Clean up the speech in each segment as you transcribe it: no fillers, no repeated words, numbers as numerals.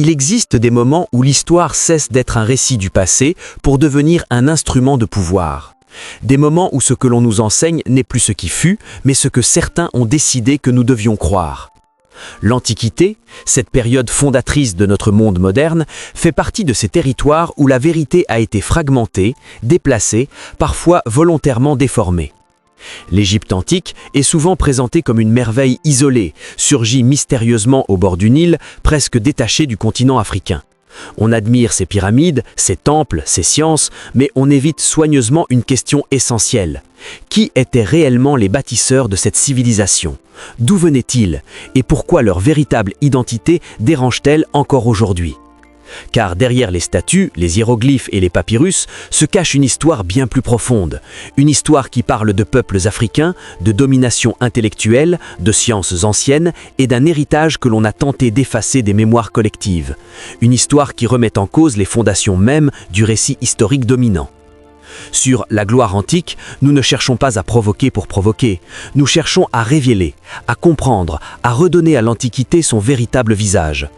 Il existe des moments où l'histoire cesse d'être un récit du passé pour devenir un instrument de pouvoir. Des moments où ce que l'on nous enseigne n'est plus ce qui fut, mais ce que certains ont décidé que nous devions croire. L'Antiquité, cette période fondatrice de notre monde moderne, fait partie de ces territoires où la vérité a été fragmentée, déplacée, parfois volontairement déformée. L'Égypte antique est souvent présentée comme une merveille isolée, surgie mystérieusement au bord du Nil, presque détachée du continent africain. On admire ses pyramides, ses temples, ses sciences, mais on évite soigneusement une question essentielle. Qui étaient réellement les bâtisseurs de cette civilisation? D'où venaient-ils? Et pourquoi leur véritable identité dérange-t-elle encore aujourd'hui? Car derrière les statues, les hiéroglyphes et les papyrus se cache une histoire bien plus profonde. Une histoire qui parle de peuples africains, de domination intellectuelle, de sciences anciennes et d'un héritage que l'on a tenté d'effacer des mémoires collectives. Une histoire qui remet en cause les fondations mêmes du récit historique dominant. Sur la gloire antique, nous ne cherchons pas à provoquer pour provoquer. Nous cherchons à révéler, à comprendre, à redonner à l'Antiquité son véritable visage.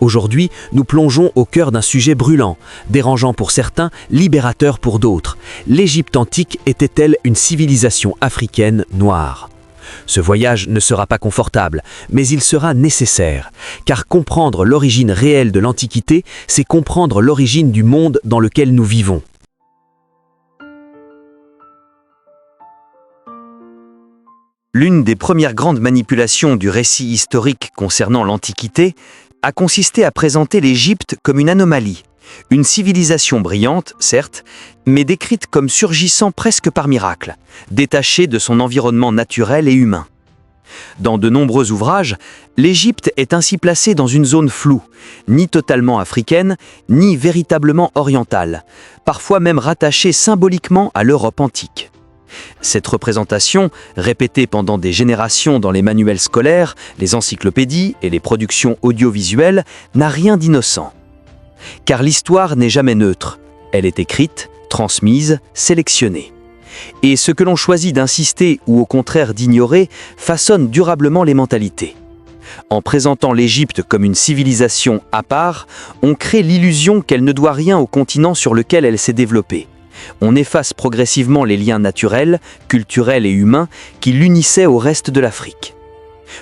Aujourd'hui, nous plongeons au cœur d'un sujet brûlant, dérangeant pour certains, libérateur pour d'autres. L'Égypte antique était-elle une civilisation africaine noire? Ce voyage ne sera pas confortable, mais il sera nécessaire, car comprendre l'origine réelle de l'Antiquité, c'est comprendre l'origine du monde dans lequel nous vivons. L'une des premières grandes manipulations du récit historique concernant l'Antiquité a consisté à présenter l'Égypte comme une anomalie, une civilisation brillante, certes, mais décrite comme surgissant presque par miracle, détachée de son environnement naturel et humain. Dans de nombreux ouvrages, l'Égypte est ainsi placée dans une zone floue, ni totalement africaine, ni véritablement orientale, parfois même rattachée symboliquement à l'Europe antique. Cette représentation, répétée pendant des générations dans les manuels scolaires, les encyclopédies et les productions audiovisuelles, n'a rien d'innocent. Car l'histoire n'est jamais neutre. Elle est écrite, transmise, sélectionnée. Et ce que l'on choisit d'insister ou au contraire d'ignorer façonne durablement les mentalités. En présentant l'Égypte comme une civilisation à part, on crée l'illusion qu'elle ne doit rien au continent sur lequel elle s'est développée. On efface progressivement les liens naturels, culturels et humains qui l'unissaient au reste de l'Afrique.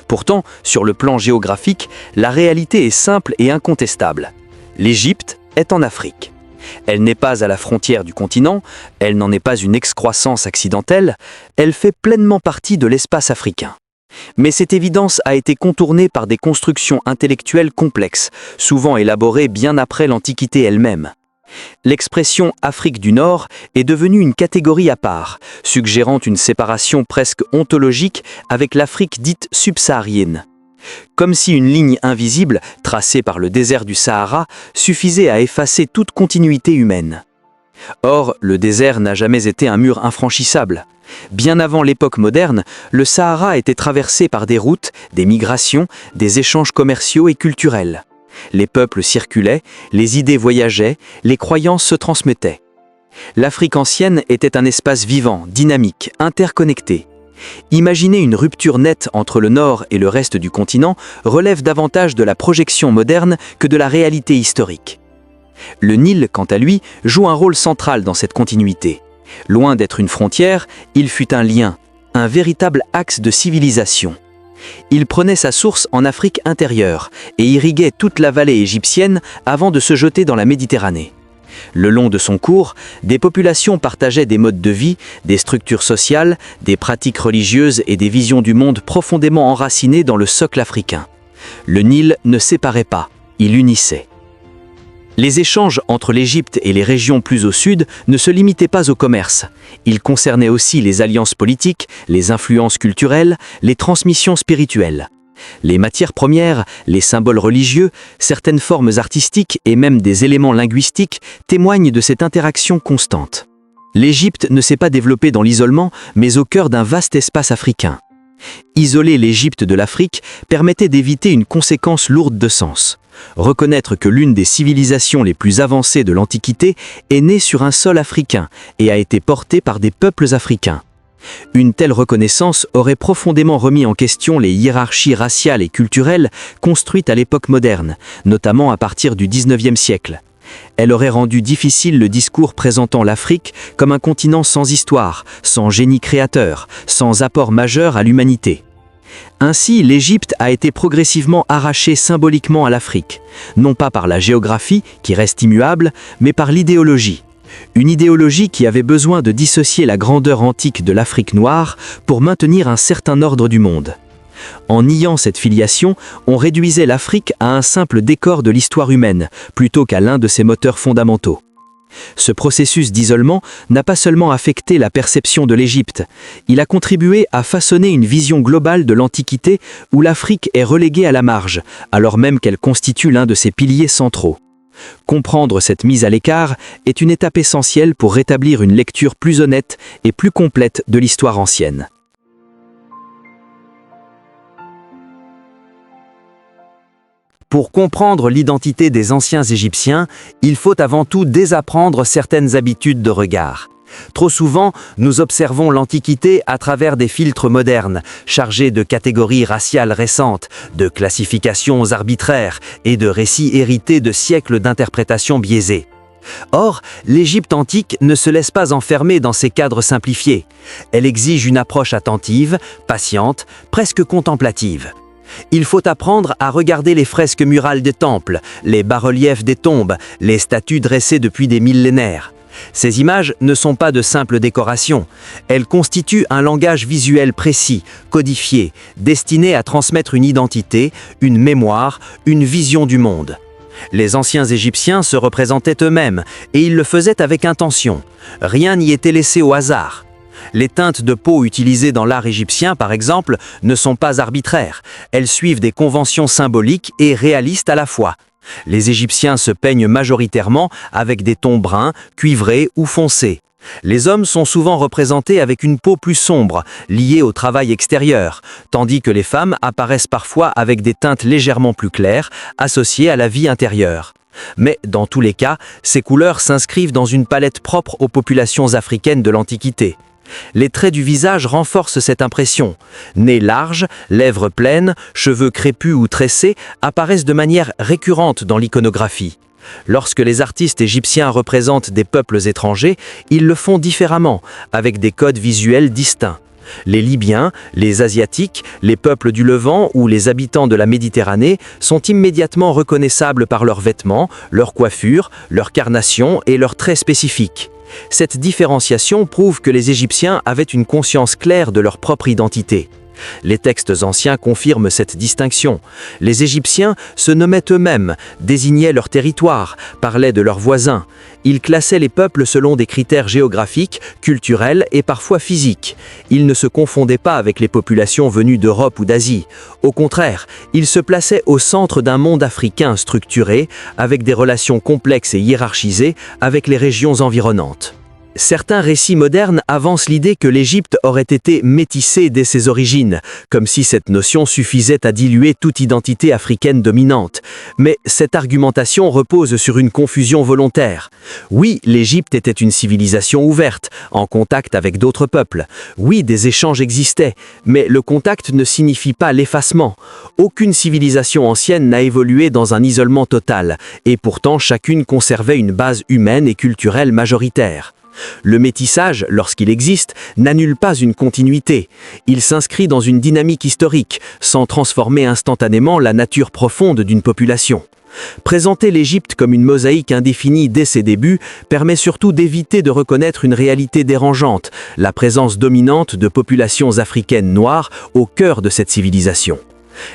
Pourtant, sur le plan géographique, la réalité est simple et incontestable. L'Égypte est en Afrique. Elle n'est pas à la frontière du continent, elle n'en est pas une excroissance accidentelle, elle fait pleinement partie de l'espace africain. Mais cette évidence a été contournée par des constructions intellectuelles complexes, souvent élaborées bien après l'Antiquité elle-même. L'expression Afrique du Nord est devenue une catégorie à part, suggérant une séparation presque ontologique avec l'Afrique dite subsaharienne. Comme si une ligne invisible, tracée par le désert du Sahara, suffisait à effacer toute continuité humaine. Or, le désert n'a jamais été un mur infranchissable. Bien avant l'époque moderne, le Sahara était traversé par des routes, des migrations, des échanges commerciaux et culturels. Les peuples circulaient, les idées voyageaient, les croyances se transmettaient. L'Afrique ancienne était un espace vivant, dynamique, interconnecté. Imaginer une rupture nette entre le nord et le reste du continent relève davantage de la projection moderne que de la réalité historique. Le Nil, quant à lui, joue un rôle central dans cette continuité. Loin d'être une frontière, il fut un lien, un véritable axe de civilisation. Il prenait sa source en Afrique intérieure et irriguait toute la vallée égyptienne avant de se jeter dans la Méditerranée. Le long de son cours, des populations partageaient des modes de vie, des structures sociales, des pratiques religieuses et des visions du monde profondément enracinées dans le socle africain. Le Nil ne séparait pas, il unissait. Les échanges entre l'Égypte et les régions plus au sud ne se limitaient pas au commerce. Ils concernaient aussi les alliances politiques, les influences culturelles, les transmissions spirituelles. Les matières premières, les symboles religieux, certaines formes artistiques et même des éléments linguistiques témoignent de cette interaction constante. L'Égypte ne s'est pas développée dans l'isolement, mais au cœur d'un vaste espace africain. Isoler l'Égypte de l'Afrique permettait d'éviter une conséquence lourde de sens. Reconnaître que l'une des civilisations les plus avancées de l'Antiquité est née sur un sol africain et a été portée par des peuples africains. Une telle reconnaissance aurait profondément remis en question les hiérarchies raciales et culturelles construites à l'époque moderne, notamment à partir du XIXe siècle. Elle aurait rendu difficile le discours présentant l'Afrique comme un continent sans histoire, sans génie créateur, sans apport majeur à l'humanité. Ainsi, l'Égypte a été progressivement arrachée symboliquement à l'Afrique, non pas par la géographie, qui reste immuable, mais par l'idéologie. Une idéologie qui avait besoin de dissocier la grandeur antique de l'Afrique noire pour maintenir un certain ordre du monde. En niant cette filiation, on réduisait l'Afrique à un simple décor de l'histoire humaine, plutôt qu'à l'un de ses moteurs fondamentaux. Ce processus d'isolement n'a pas seulement affecté la perception de l'Égypte, il a contribué à façonner une vision globale de l'Antiquité où l'Afrique est reléguée à la marge, alors même qu'elle constitue l'un de ses piliers centraux. Comprendre cette mise à l'écart est une étape essentielle pour rétablir une lecture plus honnête et plus complète de l'histoire ancienne. Pour comprendre l'identité des anciens Égyptiens, il faut avant tout désapprendre certaines habitudes de regard. Trop souvent, nous observons l'Antiquité à travers des filtres modernes, chargés de catégories raciales récentes, de classifications arbitraires et de récits hérités de siècles d'interprétations biaisées. Or, l'Égypte antique ne se laisse pas enfermer dans ces cadres simplifiés. Elle exige une approche attentive, patiente, presque contemplative. Il faut apprendre à regarder les fresques murales des temples, les bas-reliefs des tombes, les statues dressées depuis des millénaires. Ces images ne sont pas de simples décorations. Elles constituent un langage visuel précis, codifié, destiné à transmettre une identité, une mémoire, une vision du monde. Les anciens Égyptiens se représentaient eux-mêmes, et ils le faisaient avec intention. Rien n'y était laissé au hasard. Les teintes de peau utilisées dans l'art égyptien, par exemple, ne sont pas arbitraires. Elles suivent des conventions symboliques et réalistes à la fois. Les Égyptiens se peignent majoritairement avec des tons bruns, cuivrés ou foncés. Les hommes sont souvent représentés avec une peau plus sombre, liée au travail extérieur, tandis que les femmes apparaissent parfois avec des teintes légèrement plus claires, associées à la vie intérieure. Mais dans tous les cas, ces couleurs s'inscrivent dans une palette propre aux populations africaines de l'Antiquité. Les traits du visage renforcent cette impression. Nez large, lèvres pleines, cheveux crépus ou tressés apparaissent de manière récurrente dans l'iconographie. Lorsque les artistes égyptiens représentent des peuples étrangers, ils le font différemment, avec des codes visuels distincts. Les Libyens, les Asiatiques, les peuples du Levant ou les habitants de la Méditerranée sont immédiatement reconnaissables par leurs vêtements, leur coiffure, leur carnation et leurs traits spécifiques. Cette différenciation prouve que les Égyptiens avaient une conscience claire de leur propre identité. Les textes anciens confirment cette distinction. Les Égyptiens se nommaient eux-mêmes, désignaient leur territoire, parlaient de leurs voisins. Ils classaient les peuples selon des critères géographiques, culturels et parfois physiques. Ils ne se confondaient pas avec les populations venues d'Europe ou d'Asie. Au contraire, ils se plaçaient au centre d'un monde africain structuré, avec des relations complexes et hiérarchisées avec les régions environnantes. Certains récits modernes avancent l'idée que l'Égypte aurait été métissée dès ses origines, comme si cette notion suffisait à diluer toute identité africaine dominante. Mais cette argumentation repose sur une confusion volontaire. Oui, l'Égypte était une civilisation ouverte, en contact avec d'autres peuples. Oui, des échanges existaient, mais le contact ne signifie pas l'effacement. Aucune civilisation ancienne n'a évolué dans un isolement total, et pourtant chacune conservait une base humaine et culturelle majoritaire. Le métissage, lorsqu'il existe, n'annule pas une continuité. Il s'inscrit dans une dynamique historique, sans transformer instantanément la nature profonde d'une population. Présenter l'Égypte comme une mosaïque indéfinie dès ses débuts permet surtout d'éviter de reconnaître une réalité dérangeante, la présence dominante de populations africaines noires au cœur de cette civilisation.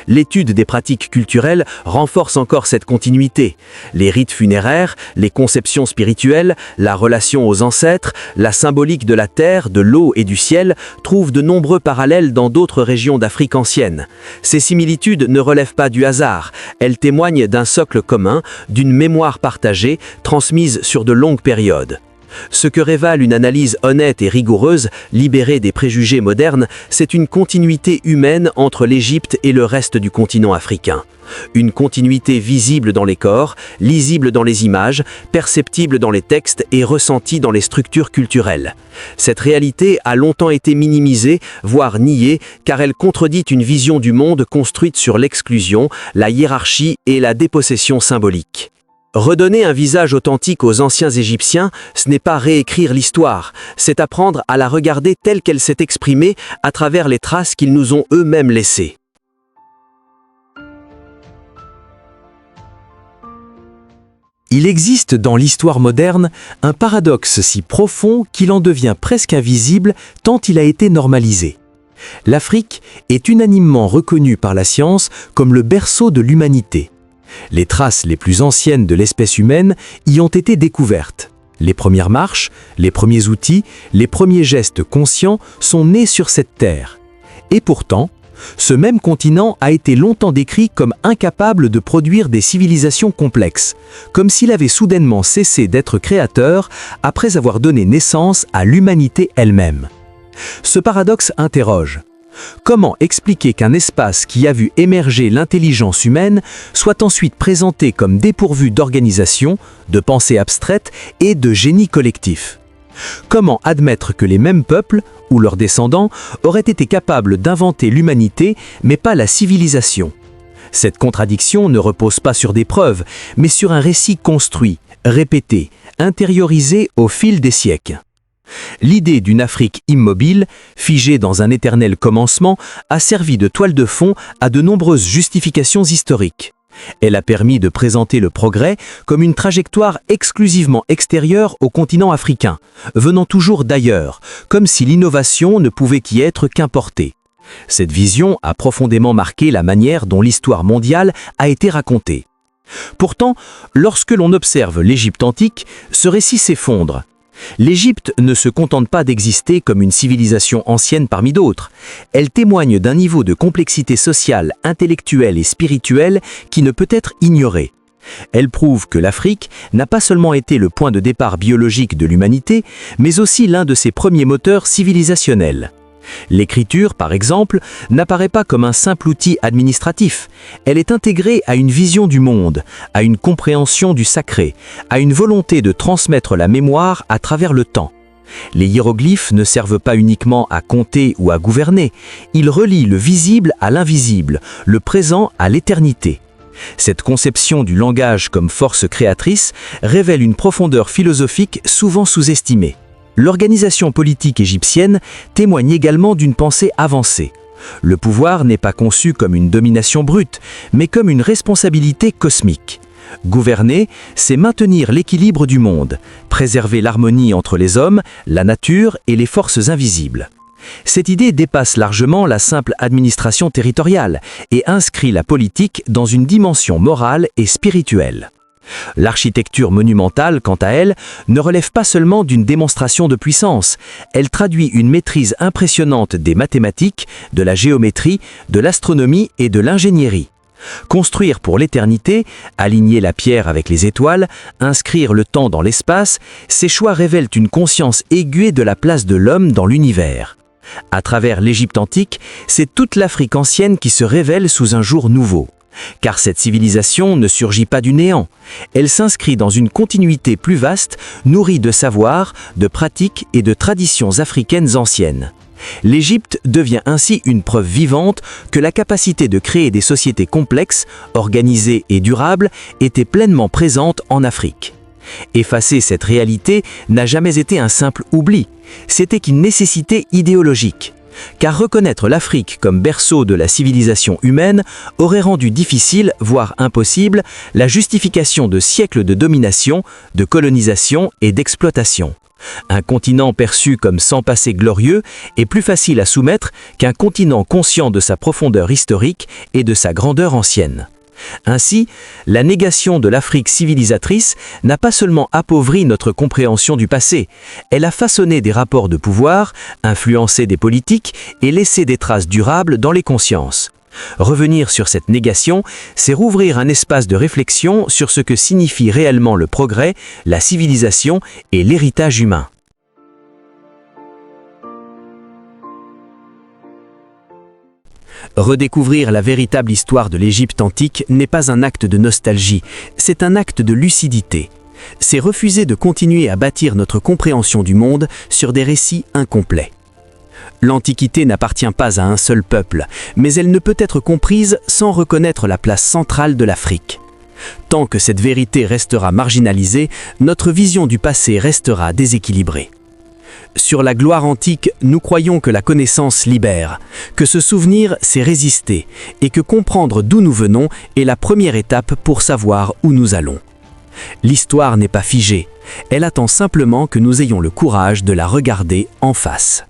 L'étude des pratiques culturelles renforce encore cette continuité. Les rites funéraires, les conceptions spirituelles, la relation aux ancêtres, la symbolique de la terre, de l'eau et du ciel trouvent de nombreux parallèles dans d'autres régions d'Afrique ancienne. Ces similitudes ne relèvent pas du hasard, elles témoignent d'un socle commun, d'une mémoire partagée, transmise sur de longues périodes. Ce que révèle une analyse honnête et rigoureuse, libérée des préjugés modernes, c'est une continuité humaine entre l'Égypte et le reste du continent africain. Une continuité visible dans les corps, lisible dans les images, perceptible dans les textes et ressentie dans les structures culturelles. Cette réalité a longtemps été minimisée, voire niée, car elle contredit une vision du monde construite sur l'exclusion, la hiérarchie et la dépossession symbolique. Redonner un visage authentique aux anciens Égyptiens, ce n'est pas réécrire l'histoire, c'est apprendre à la regarder telle qu'elle s'est exprimée à travers les traces qu'ils nous ont eux-mêmes laissées. Il existe dans l'histoire moderne un paradoxe si profond qu'il en devient presque invisible tant il a été normalisé. L'Afrique est unanimement reconnue par la science comme le berceau de l'humanité. Les traces les plus anciennes de l'espèce humaine y ont été découvertes. Les premières marches, les premiers outils, les premiers gestes conscients sont nés sur cette terre. Et pourtant, ce même continent a été longtemps décrit comme incapable de produire des civilisations complexes, comme s'il avait soudainement cessé d'être créateur après avoir donné naissance à l'humanité elle-même. Ce paradoxe interroge. Comment expliquer qu'un espace qui a vu émerger l'intelligence humaine soit ensuite présenté comme dépourvu d'organisation, de pensée abstraite et de génie collectif ? Comment admettre que les mêmes peuples, ou leurs descendants, auraient été capables d'inventer l'humanité, mais pas la civilisation ? Cette contradiction ne repose pas sur des preuves, mais sur un récit construit, répété, intériorisé au fil des siècles. L'idée d'une Afrique immobile, figée dans un éternel commencement, a servi de toile de fond à de nombreuses justifications historiques. Elle a permis de présenter le progrès comme une trajectoire exclusivement extérieure au continent africain, venant toujours d'ailleurs, comme si l'innovation ne pouvait qu'y être qu'importée. Cette vision a profondément marqué la manière dont l'histoire mondiale a été racontée. Pourtant, lorsque l'on observe l'Égypte antique, ce récit s'effondre. L'Égypte ne se contente pas d'exister comme une civilisation ancienne parmi d'autres. Elle témoigne d'un niveau de complexité sociale, intellectuelle et spirituelle qui ne peut être ignoré. Elle prouve que l'Afrique n'a pas seulement été le point de départ biologique de l'humanité, mais aussi l'un de ses premiers moteurs civilisationnels. L'écriture, par exemple, n'apparaît pas comme un simple outil administratif. Elle est intégrée à une vision du monde, à une compréhension du sacré, à une volonté de transmettre la mémoire à travers le temps. Les hiéroglyphes ne servent pas uniquement à compter ou à gouverner, ils relient le visible à l'invisible, le présent à l'éternité. Cette conception du langage comme force créatrice révèle une profondeur philosophique souvent sous-estimée. L'organisation politique égyptienne témoigne également d'une pensée avancée. Le pouvoir n'est pas conçu comme une domination brute, mais comme une responsabilité cosmique. Gouverner, c'est maintenir l'équilibre du monde, préserver l'harmonie entre les hommes, la nature et les forces invisibles. Cette idée dépasse largement la simple administration territoriale et inscrit la politique dans une dimension morale et spirituelle. L'architecture monumentale, quant à elle, ne relève pas seulement d'une démonstration de puissance, elle traduit une maîtrise impressionnante des mathématiques, de la géométrie, de l'astronomie et de l'ingénierie. Construire pour l'éternité, aligner la pierre avec les étoiles, inscrire le temps dans l'espace, ces choix révèlent une conscience aiguë de la place de l'homme dans l'univers. À travers l'Égypte antique, c'est toute l'Afrique ancienne qui se révèle sous un jour nouveau. Car cette civilisation ne surgit pas du néant. Elle s'inscrit dans une continuité plus vaste, nourrie de savoirs, de pratiques et de traditions africaines anciennes. L'Égypte devient ainsi une preuve vivante que la capacité de créer des sociétés complexes, organisées et durables était pleinement présente en Afrique. Effacer cette réalité n'a jamais été un simple oubli, c'était une nécessité idéologique. Car reconnaître l'Afrique comme berceau de la civilisation humaine aurait rendu difficile, voire impossible, la justification de siècles de domination, de colonisation et d'exploitation. Un continent perçu comme sans passé glorieux est plus facile à soumettre qu'un continent conscient de sa profondeur historique et de sa grandeur ancienne. Ainsi, la négation de l'Afrique civilisatrice n'a pas seulement appauvri notre compréhension du passé, elle a façonné des rapports de pouvoir, influencé des politiques et laissé des traces durables dans les consciences. Revenir sur cette négation, c'est rouvrir un espace de réflexion sur ce que signifie réellement le progrès, la civilisation et l'héritage humain. Redécouvrir la véritable histoire de l'Égypte antique n'est pas un acte de nostalgie, c'est un acte de lucidité. C'est refuser de continuer à bâtir notre compréhension du monde sur des récits incomplets. L'Antiquité n'appartient pas à un seul peuple, mais elle ne peut être comprise sans reconnaître la place centrale de l'Afrique. Tant que cette vérité restera marginalisée, notre vision du passé restera déséquilibrée. Sur la gloire antique, nous croyons que la connaissance libère, que se souvenir, c'est résister, et que comprendre d'où nous venons est la première étape pour savoir où nous allons. L'histoire n'est pas figée, elle attend simplement que nous ayons le courage de la regarder en face.